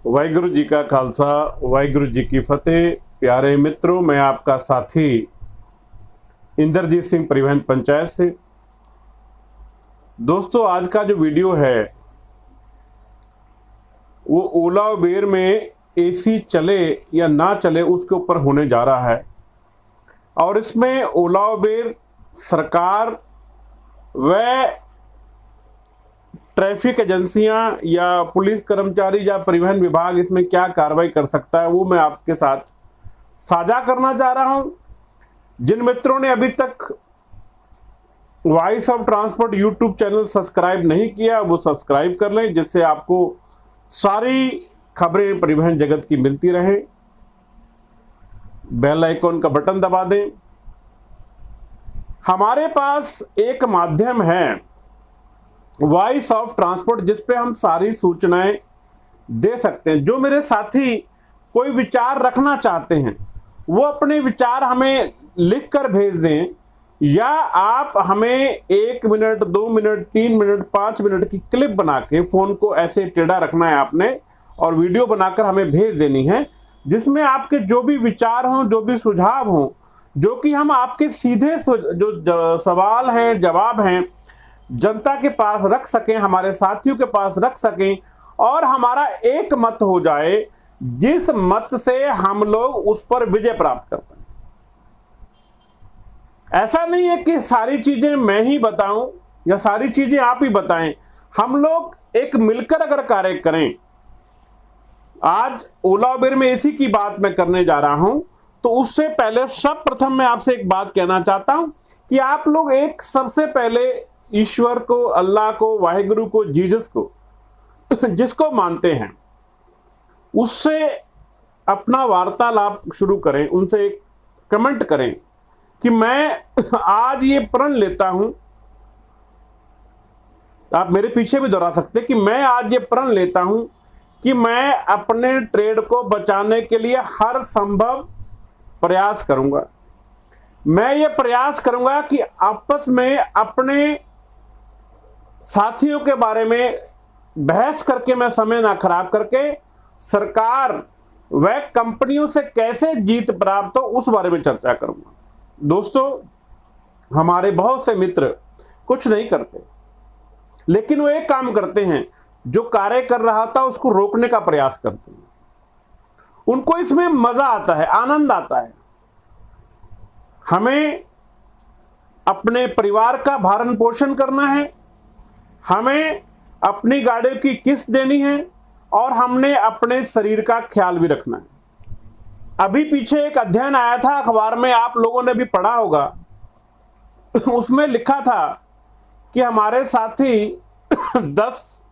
वाहिगुरु जी का खालसा, वाहिगुरु जी की फतेह। प्यारे मित्रों, मैं आपका साथी इंद्रजीत सिंह परिवहन पंचायत से। दोस्तों, आज का जो वीडियो है वो ओला उबेर में एसी चले या ना चले उसके ऊपर होने जा रहा है। और इसमें ओला उबेर, सरकार व ट्रैफिक एजेंसियां या पुलिस कर्मचारी या परिवहन विभाग इसमें क्या कार्रवाई कर सकता है वो मैं आपके साथ साझा करना चाह रहा हूं। जिन मित्रों ने अभी तक voice of transport YouTube channel subscribe नहीं किया वो सब्सक्राइब कर लें, जिससे आपको सारी खबरें परिवहन जगत की मिलती रहे। बेल आइकॉन का बटन दबा दें। हमारे पास एक माध्यम है वॉइस ऑफ ट्रांसपोर्ट, जिस पे हम सारी सूचनाएं दे सकते हैं। जो मेरे साथी कोई विचार रखना चाहते हैं वो अपने विचार हमें लिखकर भेज दें, या आप हमें 1 मिनट, 2 मिनट, 3 मिनट, 5 मिनट की क्लिप बना के फोन को ऐसे टेढ़ा रखना है आपने और वीडियो बनाकर हमें भेज देनी है, जिसमें आपके जो भी विचार हों, जो भी सुझाव हों, जो कि हम आपके सीधे जो सवाल हैं, जवाब हैं, जनता के पास रख सकें, हमारे साथियों के पास रख सकें और हमारा एक मत हो जाए, जिस मत से हम लोग उस पर विजय प्राप्त कर पाए। ऐसा नहीं है कि सारी चीजें मैं ही बताऊं या सारी चीजें आप ही बताएं। हम लोग एक मिलकर अगर कार्य करें, आज ओला उबेर में एसी की बात मैं करने जा रहा हूं, तो उससे पहले सब प्रथम मैं आपसे एक बात कहना चाहता हूं कि आप लोग एक सबसे पहले ईश्वर को, अल्लाह को, वाहिगुरु को, जीसस को जिसको मानते हैं उससे अपना वार्तालाप शुरू करें। उनसे एक कमेंट करें कि मैं आज ये प्रण लेता हूं, आप मेरे पीछे भी दोहरा सकते कि मैं आज ये प्रण लेता हूं कि मैं अपने ट्रेड को बचाने के लिए हर संभव प्रयास करूंगा। मैं ये प्रयास करूंगा कि आपस में अपने साथियों के बारे में बहस करके मैं समय ना खराब करके सरकार व कंपनियों से कैसे जीत प्राप्त हो उस बारे में चर्चा करूंगा। दोस्तों, हमारे बहुत से मित्र कुछ नहीं करते, लेकिन वो एक काम करते हैं, जो कार्य कर रहा था उसको रोकने का प्रयास करते हैं। उनको इसमें मजा आता है, आनंद आता है। हमें अपने परिवार का भरण पोषण करना है, हमें अपनी गाड़ी की किस्त देनी है और हमने अपने शरीर का ख्याल भी रखना है। अभी पीछे एक अध्ययन आया था अखबार में, आप लोगों ने भी पढ़ा होगा। उसमें लिखा था कि हमारे साथी 10,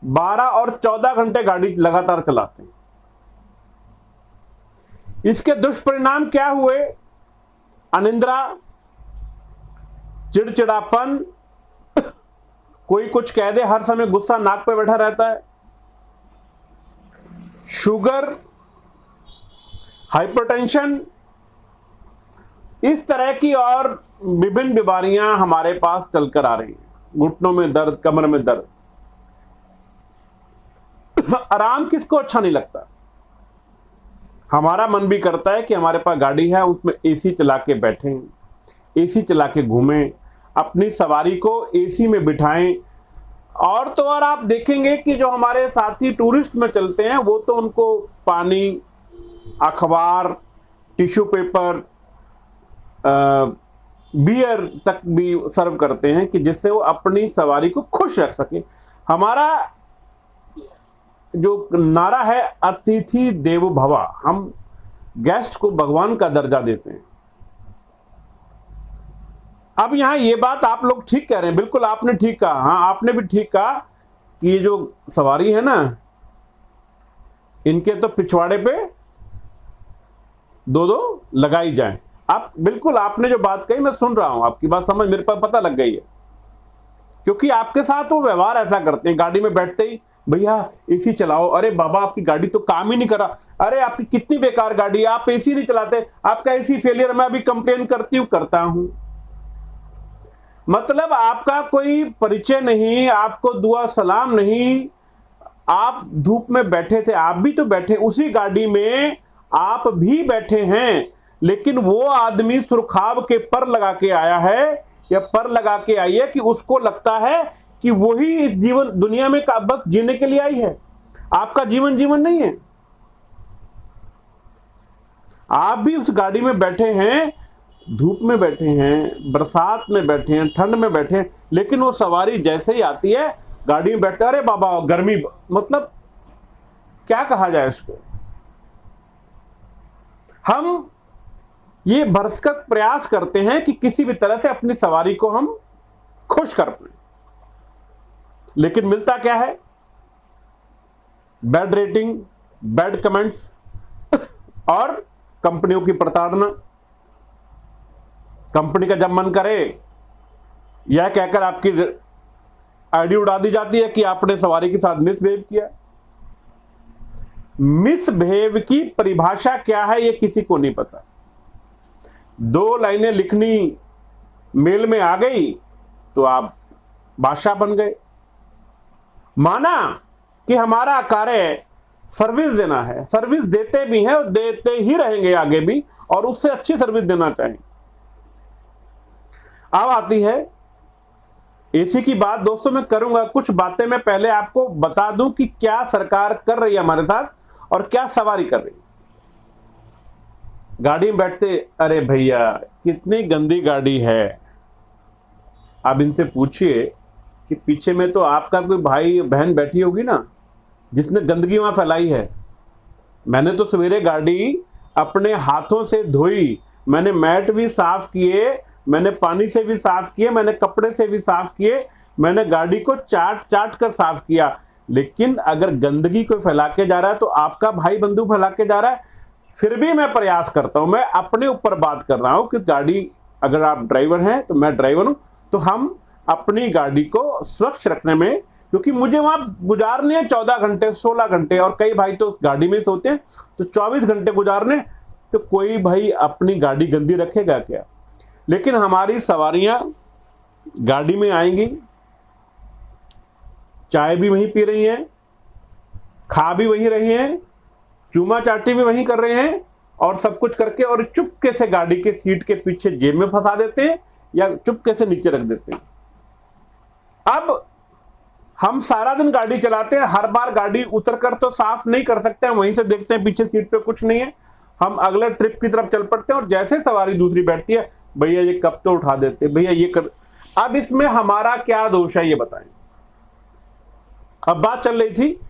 12 और 14 घंटे गाड़ी लगातार चलाते हैं। इसके दुष्परिणाम क्या हुए? अनिद्रा, चिड़चिड़ापन, कोई कुछ कह दे हर समय गुस्सा नाक पे बैठा रहता है, शुगर, हाइपरटेंशन, इस तरह की और विभिन्न बीमारियां हमारे पास चलकर आ रही हैं। घुटनों में दर्द, कमर में दर्द। आराम किसको अच्छा नहीं लगता? हमारा मन भी करता है कि हमारे पास गाड़ी है, उसमें एसी चला के बैठें, एसी चला के घूमें, अपनी सवारी को एसी में बिठाएं। और तो और आप देखेंगे कि जो हमारे साथी टूरिस्ट में चलते हैं वो तो उनको पानी, अखबार, टिश्यू पेपर, बियर तक भी सर्व करते हैं कि जिससे वो अपनी सवारी को खुश रख सके। हमारा जो नारा है अतिथि देवो भव, हम गेस्ट को भगवान का दर्जा देते हैं। अब यहां ये बात आप लोग ठीक कह रहे हैं, बिल्कुल आपने ठीक कहा। हाँ, आपने भी ठीक कहा कि ये जो सवारी है ना, इनके तो पिछवाड़े पे 2-2 लगाई जाए। आप बिल्कुल, आपने जो बात कही मैं सुन रहा हूं, आपकी बात समझ मेरे पास पता लग गई है, क्योंकि आपके साथ वो व्यवहार ऐसा करते हैं। गाड़ी में बैठते ही भैया एसी चलाओ, अरे बाबा आपकी गाड़ी तो काम ही नहीं कर रहा, अरे आपकी कितनी बेकार गाड़ी है, आप एसी नहीं चलाते, आपका एसी फेलियर, मैं अभी कंप्लेन करता हूं। मतलब आपका कोई परिचय नहीं, आपको दुआ सलाम नहीं, आप धूप में बैठे थे, आप भी तो बैठे, उसी गाड़ी में आप भी बैठे हैं, लेकिन वो आदमी सुरखाब के पर लगा के आया है या पर लगा के आई है कि उसको लगता है कि वही इस जीवन दुनिया में बस जीने के लिए आई है। आपका जीवन जीवन नहीं है। आप भी उस गाड़ी में बैठे हैं, धूप में बैठे हैं, बरसात में बैठे हैं, ठंड में बैठे हैं, लेकिन वो सवारी जैसे ही आती है गाड़ी में बैठते, अरे बाबा गर्मी, मतलब क्या कहा जाए इसको। हम ये भरसक प्रयास करते हैं कि किसी भी तरह से अपनी सवारी को हम खुश कर पाए, लेकिन मिलता क्या है? बैड रेटिंग, बैड कमेंट्स और कंपनियों की प्रताड़ना। कंपनी का जब मन करे यह कहकर आपकी आईडी उड़ा दी जाती है कि आपने सवारी के साथ मिसबिहेव किया। मिसबिहेव की परिभाषा क्या है, यह किसी को नहीं पता। 2 लाइनें लिखनी मेल में आ गई तो आप बादशाह बन गए। माना कि हमारा कार्य सर्विस देना है, सर्विस देते भी हैं और देते ही रहेंगे आगे भी, और उससे अच्छी सर्विस देना चाहेंगे। अब आती है एसी की बात। दोस्तों मैं करूंगा कुछ बातें, मैं पहले आपको बता दूं कि क्या सरकार कर रही है हमारे साथ और क्या सवारी कर रही है। गाड़ी में बैठते, अरे भैया कितनी गंदी गाड़ी है। आप इनसे पूछिए कि पीछे में तो आपका कोई भाई बहन बैठी होगी ना, जिसने गंदगी वहां फैलाई है। मैंने तो सवेरे गाड़ी अपने हाथों से धोई, मैंने मैट भी साफ किए, मैंने पानी से भी साफ किए, मैंने कपड़े से भी साफ किए, मैंने गाड़ी को चाट चाट कर साफ किया। लेकिन अगर गंदगी कोई फैला के जा रहा है तो आपका भाई बंधु फैला के जा रहा है। फिर भी मैं प्रयास करता हूं, मैं अपने ऊपर बात कर रहा हूं कि गाड़ी, अगर आप ड्राइवर हैं तो मैं ड्राइवर हूं, तो हम अपनी गाड़ी को स्वच्छ रखने में, क्योंकि मुझे वहां गुजारने हैं 14 घंटे 16 घंटे, और कई भाई तो गाड़ी में सोते हैं तो 24 घंटे गुजारने, तो कोई भाई अपनी गाड़ी गंदी रखेगा क्या? लेकिन हमारी सवारियां गाड़ी में आएंगी, चाय भी वहीं पी रही हैं, खा भी वहीं रही हैं, चूमा चाटी भी वहीं कर रहे हैं, और सब कुछ करके और चुपके से गाड़ी के सीट के पीछे जेब में फंसा देते हैं या चुपके से नीचे रख देते हैं। अब हम सारा दिन गाड़ी चलाते हैं, हर बार गाड़ी उतरकर तो साफ नहीं कर सकते हैं, वहीं से देखते हैं पीछे सीट पे कुछ नहीं है, हम अगले ट्रिप की तरफ चल पड़ते हैं, और जैसे सवारी दूसरी बैठती है, भैया ये कब तो उठा देते, भैया ये कर। अब इसमें हमारा क्या दोष है ये बताएं। अब बात चल रही थी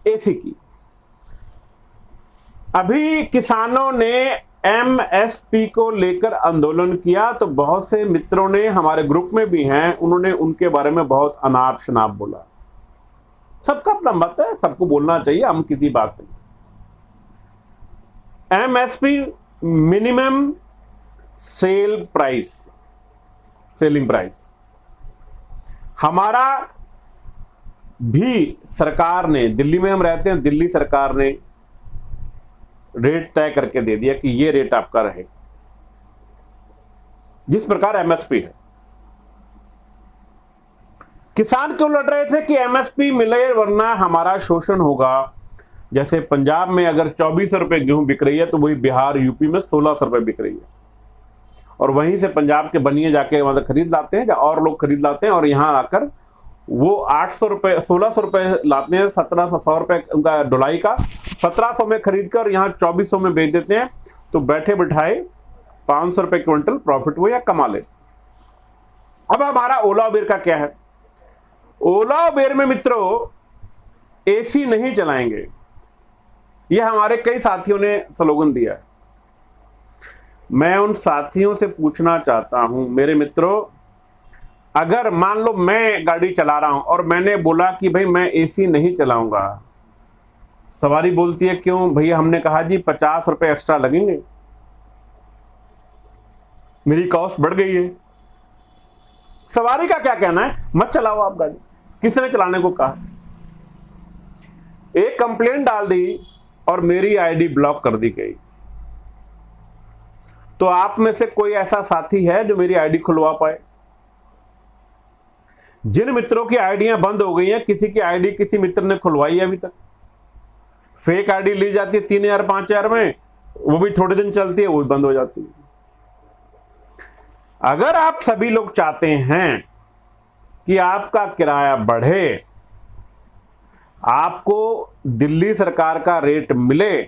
एसी की। अभी किसानों ने एमएसपी को लेकर आंदोलन किया, तो बहुत से मित्रों ने, हमारे ग्रुप में भी हैं, उन्होंने उनके बारे में बहुत अनाप शनाप बोला। सबका अपना मत है, सबको बोलना चाहिए, हम किसी बात नहीं। MSP minimum sale price, selling price, हमारा भी सरकार ने, दिल्ली में हम रहते हैं, दिल्ली सरकार ने रेट तय करके दे दिया कि ये रेट आपका रहे, जिस प्रकार एमएसपी है। किसान क्यों लड़ रहे थे कि एमएसपी मिले वरना हमारा शोषण होगा। जैसे पंजाब में अगर 2400 रुपए गेहूं बिक रही है तो वही बिहार यूपी में 1600 रुपए बिक रही है, और वहीं से पंजाब के बनिए जाके वहां से खरीद लाते हैं, या और लोग खरीद लाते हैं, और यहां आकर वो 800 रुपए 1600 रुपए लाते हैं, 1700 रुपए उनका ढुलाई का, 1700 में खरीद कर यहाँ 2400 में बेच देते हैं। तो बैठे बिठाए 500 रुपए क्विंटल प्रॉफिट हो या कमा ले। अब हमारा ओला उबेर का क्या है? ओला उबेर में मित्रों एसी नहीं चलाएंगे, यह हमारे कई साथियों ने स्लोगन दिया है। मैं उन साथियों से पूछना चाहता हूं, मेरे मित्रों, अगर मान लो मैं गाड़ी चला रहा हूं और मैंने बोला कि भाई मैं एसी नहीं चलाऊंगा, सवारी बोलती है क्यों भैया? हमने कहा जी 50 रुपए एक्स्ट्रा लगेंगे, मेरी कॉस्ट बढ़ गई है। सवारी का क्या कहना है? मत चलाओ आप गाड़ी, किसने चलाने को कहा? एक कंप्लेंट डाल दी और मेरी आईडी ब्लॉक कर दी गई। तो आप में से कोई ऐसा साथी है जो मेरी आईडी खुलवा पाए? जिन मित्रों की आईडियां बंद हो गई हैं, किसी की आईडी किसी मित्र ने खुलवाई है अभी तक, फेक आईडी ली जाती है 3000 5000 में, वो भी थोड़े दिन चलती है, वो भी बंद हो जाती है। अगर आप सभी लोग चाहते हैं कि आपका किराया बढ़े, आपको दिल्ली सरकार का रेट मिले,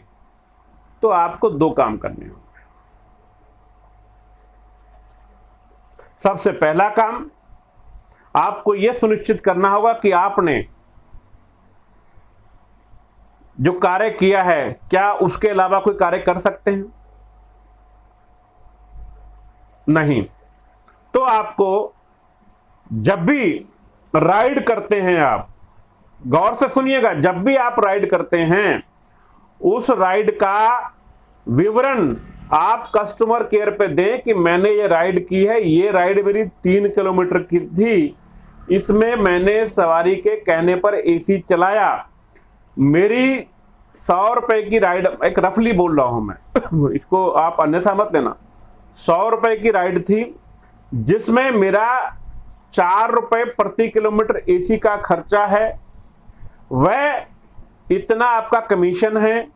तो आपको दो काम करने होंगे। सबसे पहला काम, आपको यह सुनिश्चित करना होगा कि आपने जो कार्य किया है, क्या उसके अलावा कोई कार्य कर सकते हैं? नहीं। तो आपको जब भी राइड करते हैं, आप गौर से सुनिएगा, जब भी आप राइड करते हैं, उस राइड का विवरण आप कस्टमर केयर पे दें कि मैंने ये राइड की है, ये राइड मेरी 3 किलोमीटर की थी, इसमें मैंने सवारी के कहने पर एसी चलाया, मेरी 100 रुपए की राइड, एक रफली बोल रहा हूं मैं इसको आप अन्यथा मत लेना, 100 रुपए की राइड थी जिसमें मेरा 4 रुपए प्रति किलोमीटर एसी का खर्चा है, वह इतना आपका कमीशन है,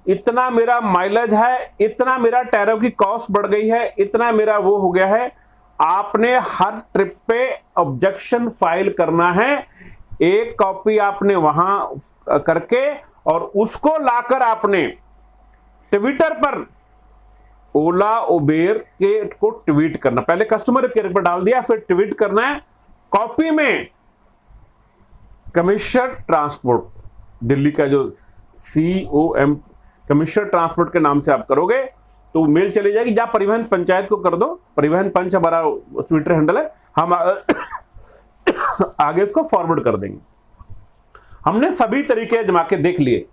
इतना मेरा माइलेज है, इतना मेरा टायरों की कॉस्ट बढ़ गई है, इतना मेरा वो हो गया है। आपने हर ट्रिप पे ऑब्जेक्शन फाइल करना है, एक कॉपी आपने वहां करके और उसको लाकर आपने ट्विटर पर ओला उबेर के को ट्वीट करना, पहले कस्टमर केयर पर डाल दिया, फिर ट्वीट करना है, कॉपी में कमिश्नर ट्रांसपोर्ट दिल्ली का जो COM कमिश्नर ट्रांसपोर्ट के नाम से आप करोगे तो मेल चली जाएगी, या परिवहन पंचायत को कर दो, परिवहन पंच हमारा ट्विटर हैंडल है, हम आगे इसको फॉरवर्ड कर देंगे। हमने सभी तरीके जमा के देख लिए,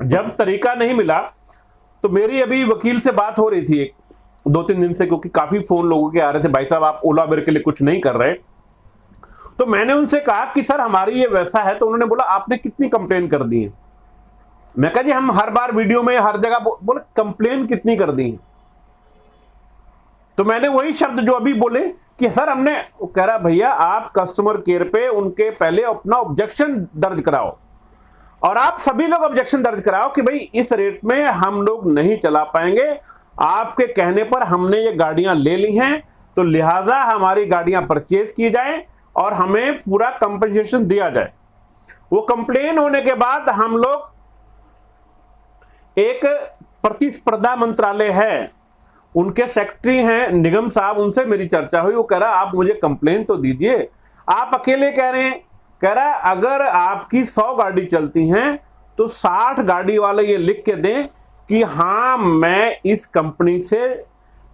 जब तरीका नहीं मिला तो मेरी अभी वकील से बात हो रही थी 2-3 दिन से, क्योंकि काफी फोन लोगों के आ रहे थे, भाई साहब आप ओला उबेर के लिए कुछ नहीं कर रहे। तो मैंने उनसे कहा कि सर हमारी ये वैसा है, तो उन्होंने बोला आपने कितनी कंप्लेन कर दी है? मैं कहा जी हम हर बार वीडियो में हर जगह बोले कंप्लेन कितनी कर दी है? तो मैंने वही शब्द जो अभी बोले कि सर हमने, वो कह रहा भैया आप कस्टमर केयर पे उनके पहले अपना ऑब्जेक्शन दर्ज कराओ, और आप सभी लोग ऑब्जेक्शन दर्ज कराओ कि भाई इस रेट में हम लोग नहीं चला पाएंगे, आपके कहने पर हमने ये गाड़ियां ले ली हैं, तो लिहाजा हमारी गाड़ियां परचेज की जाएं और हमें पूरा कंपनसेशन दिया जाए। वो कंप्लेन होने के बाद हम लोग एक प्रतिस्पर्धा मंत्रालय है, उनके सेक्रेटरी हैं निगम साहब, उनसे मेरी चर्चा हुई, वो कह रहा आप मुझे कंप्लेन तो दीजिए, आप अकेले कह रहे हैं, कह रहा अगर आपकी 100 गाड़ी चलती हैं तो 60 गाड़ी वाले ये लिख के दें कि हां मैं इस कंपनी से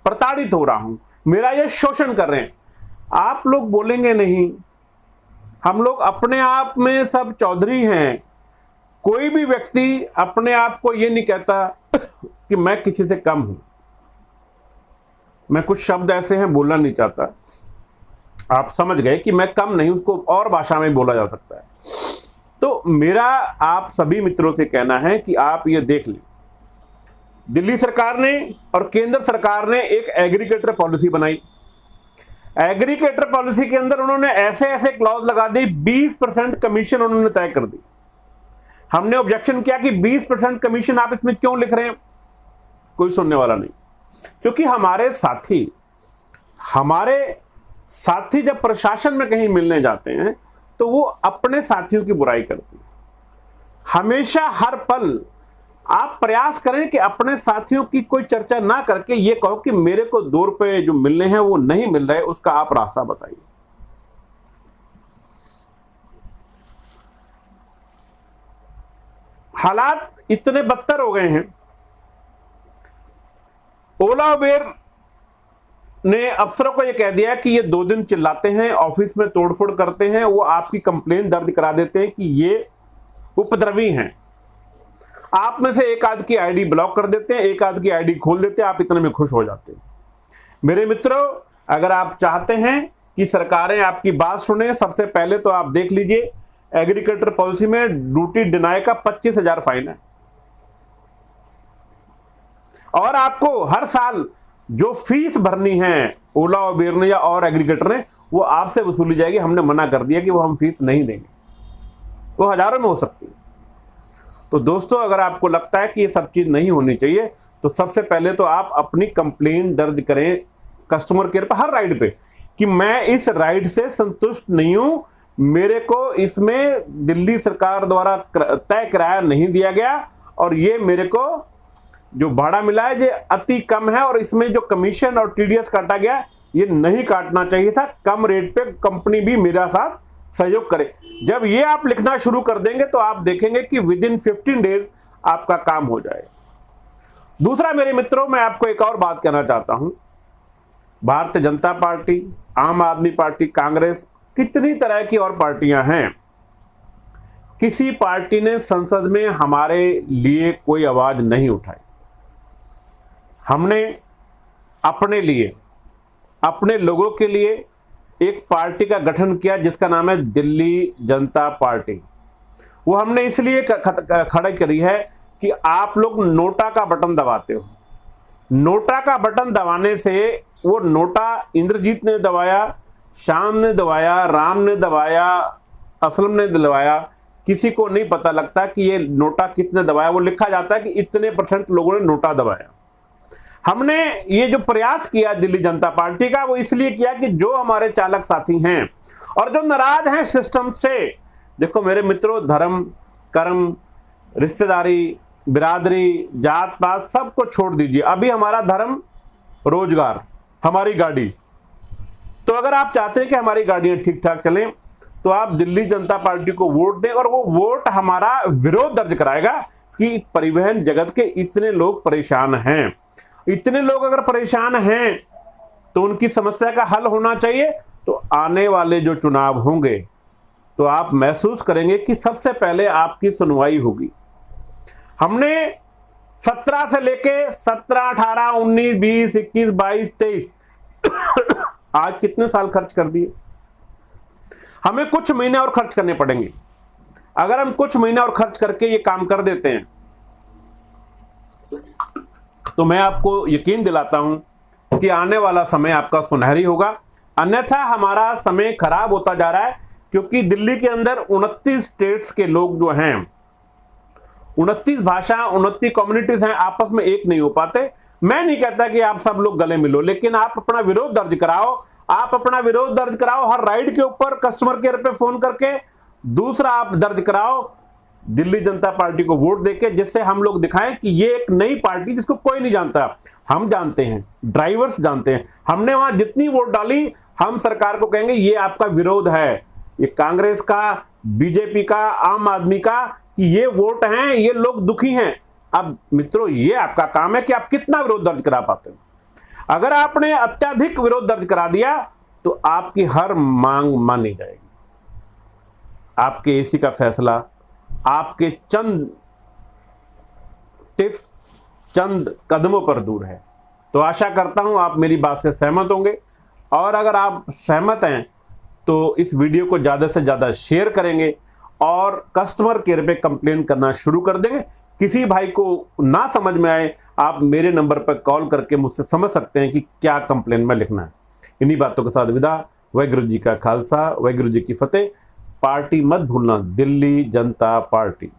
प्रताड़ित हो रहा हूं, मेरा ये शोषण कर रहे हैं। आप लोग बोलेंगे नहीं, हम लोग अपने आप में सब चौधरी हैं, कोई भी व्यक्ति अपने आप को ये नहीं कहता कि मैं किसी से कम हूं। मैं कुछ शब्द ऐसे हैं बोलना नहीं चाहता, आप समझ गए कि मैं कम नहीं, उसको और भाषा में बोला जा सकता है। तो मेरा आप सभी मित्रों से कहना है कि आप ये देख लें, दिल्ली सरकार ने और केंद्र सरकार ने एक एग्रीगेटर पॉलिसी बनाई। एग्रीगेटर पॉलिसी के अंदर उन्होंने ऐसे ऐसे क्लॉज लगा दी, 20% कमीशन उन्होंने तय कर दी। हमने ऑब्जेक्शन किया कि 20% कमीशन आप इसमें क्यों लिख रहे हैं? कोई सुनने वाला नहीं, क्योंकि हमारे साथी जब प्रशासन में कहीं मिलने जाते हैं तो वो अपने साथियों की बुराई करते हैं। हमेशा हर पल आप प्रयास करें कि अपने साथियों की कोई चर्चा ना करके ये कहो कि मेरे को 2 रुपए जो मिलने हैं वो नहीं मिल रहे, उसका आप रास्ता बताइए। हालात इतने बदतर हो गए हैं, ओला उबेर ने अफसरों को यह कह दिया कि ये 2 दिन चिल्लाते हैं, ऑफिस में तोड़फोड़ करते हैं, वो आपकी कंप्लेन दर्ज करा देते हैं कि ये उपद्रवी हैं। आप में से एक आध की आईडी ब्लॉक कर देते हैं, एक आध की आईडी खोल देते हैं, आप इतने में खुश हो जाते हैं। मेरे मित्रों, अगर आप चाहते हैं कि सरकारें आपकी बात सुने, सबसे पहले तो आप देख लीजिए एग्रीकल्चर पॉलिसी में ड्यूटी डिनाई का 25,000 फाइन है, और आपको हर साल जो फीस भरनी है ओला उबेर ने या और एग्रीगेटर ने, वो आपसे वसूली जाएगी। हमने मना कर दिया कि वो हम फीस नहीं देंगे, वो हजारों में हो सकती है। तो दोस्तों, अगर आपको लगता है कि ये सब चीज नहीं होनी चाहिए, तो सबसे पहले तो आप अपनी कंप्लेन दर्ज करें कस्टमर केयर पर हर राइड पे कि मैं इस राइड से संतुष्ट नहीं हूं, मेरे को इसमें दिल्ली सरकार द्वारा तय किराया नहीं दिया गया और ये मेरे को जो भाड़ा मिला है ये अति कम है और इसमें जो कमीशन और टीडीएस काटा गया ये नहीं काटना चाहिए था, कम रेट पे कंपनी भी मेरा साथ सहयोग करे। जब ये आप लिखना शुरू कर देंगे तो आप देखेंगे कि विद इन 15 डेज आपका काम हो जाएगा। दूसरा मेरे मित्रों, मैं आपको एक और बात कहना चाहता हूं, भारतीय जनता पार्टी, आम आदमी पार्टी, कांग्रेस, कितनी तरह की और पार्टियां हैं, किसी पार्टी ने संसद में हमारे लिए कोई आवाज नहीं उठाई। हमने अपने लिए, अपने लोगों के लिए एक पार्टी का गठन किया जिसका नाम है दिल्ली जनता पार्टी। वो हमने इसलिए खड़ी करी है कि आप लोग नोटा का बटन दबाते हो। नोटा का बटन दबाने से, वो नोटा इंद्रजीत ने दबाया, श्याम ने दबाया, राम ने दबाया, असलम ने दबाया, किसी को नहीं पता लगता कि ये नोटा किसने दबाया। वो लिखा जाता है कि इतने % लोगों ने नोटा दबाया। हमने ये जो प्रयास किया दिल्ली जनता पार्टी का, वो इसलिए किया कि जो हमारे चालक साथी हैं और जो नाराज हैं सिस्टम से, देखो मेरे मित्रों, धर्म, कर्म, रिश्तेदारी, बिरादरी, जात पात सबको छोड़ दीजिए। अभी हमारा धर्म, रोजगार, हमारी गाड़ी। तो अगर आप चाहते हैं कि हमारी गाड़ियां ठीक ठाक चलें तो आप दिल्ली जनता पार्टी को वोट दें और वो वोट हमारा विरोध दर्ज कराएगा कि परिवहन जगत के इतने लोग परेशान हैं। इतने लोग अगर परेशान हैं तो उनकी समस्या का हल होना चाहिए। तो आने वाले जो चुनाव होंगे तो आप महसूस करेंगे कि सबसे पहले आपकी सुनवाई होगी। हमने 17 से लेके 17, 18, 19, 20, 21, 22, 23 आज कितने साल खर्च कर दिए। हमें कुछ महीने और खर्च करने पड़ेंगे। अगर हम कुछ महीने और खर्च करके ये काम कर देते हैं तो मैं आपको यकीन दिलाता हूं कि आने वाला समय आपका सुनहरी होगा। अन्यथा हमारा समय खराब होता जा रहा है, क्योंकि दिल्ली के अंदर 29 स्टेट्स के लोग जो हैं, 29 भाषा, 29 कम्युनिटीज हैं, आपस में एक नहीं हो पाते। मैं नहीं कहता कि आप सब लोग गले मिलो, लेकिन आप अपना विरोध दर्ज कराओ। आप अपना विरोध दर्ज कराओ हर राइड के ऊपर कस्टमर केयर पे फोन करके। दूसरा, आप दर्ज कराओ दिल्ली जनता पार्टी को वोट देके, जिससे हम लोग दिखाएं कि ये एक नई पार्टी जिसको कोई नहीं जानता। हम जानते हैं, ड्राइवर्स जानते हैं, हमने वहां जितनी वोट डाली, हम सरकार को कहेंगे ये आपका विरोध है, ये कांग्रेस का, बीजेपी का, आम आदमी का, कि ये वोट हैं, ये लोग दुखी हैं। अब मित्रों, ये आपका काम है कि आप कितना विरोध दर्ज करा पाते हैं। अगर आपने अत्यधिक विरोध दर्ज करा दिया तो आपकी हर मांग मानी जाएगी। आपके एसी का फैसला आपके चंद टिप्स, चंद कदमों पर दूर है। तो आशा करता हूं आप मेरी बात से सहमत होंगे, और अगर आप सहमत हैं तो इस वीडियो को ज़्यादा से ज़्यादा शेयर करेंगे और कस्टमर केयर पे कंप्लेन करना शुरू कर देंगे। किसी भाई को ना समझ में आए, आप मेरे नंबर पर कॉल करके मुझसे समझ सकते हैं कि क्या कंप्लेन में लिखना है। इन्हीं बातों के साथ विदा। वाहिगुरू जी का खालसा, वाहिगुरू जी की फतेह। पार्टी मत भूलना, दिल्ली जनता पार्टी।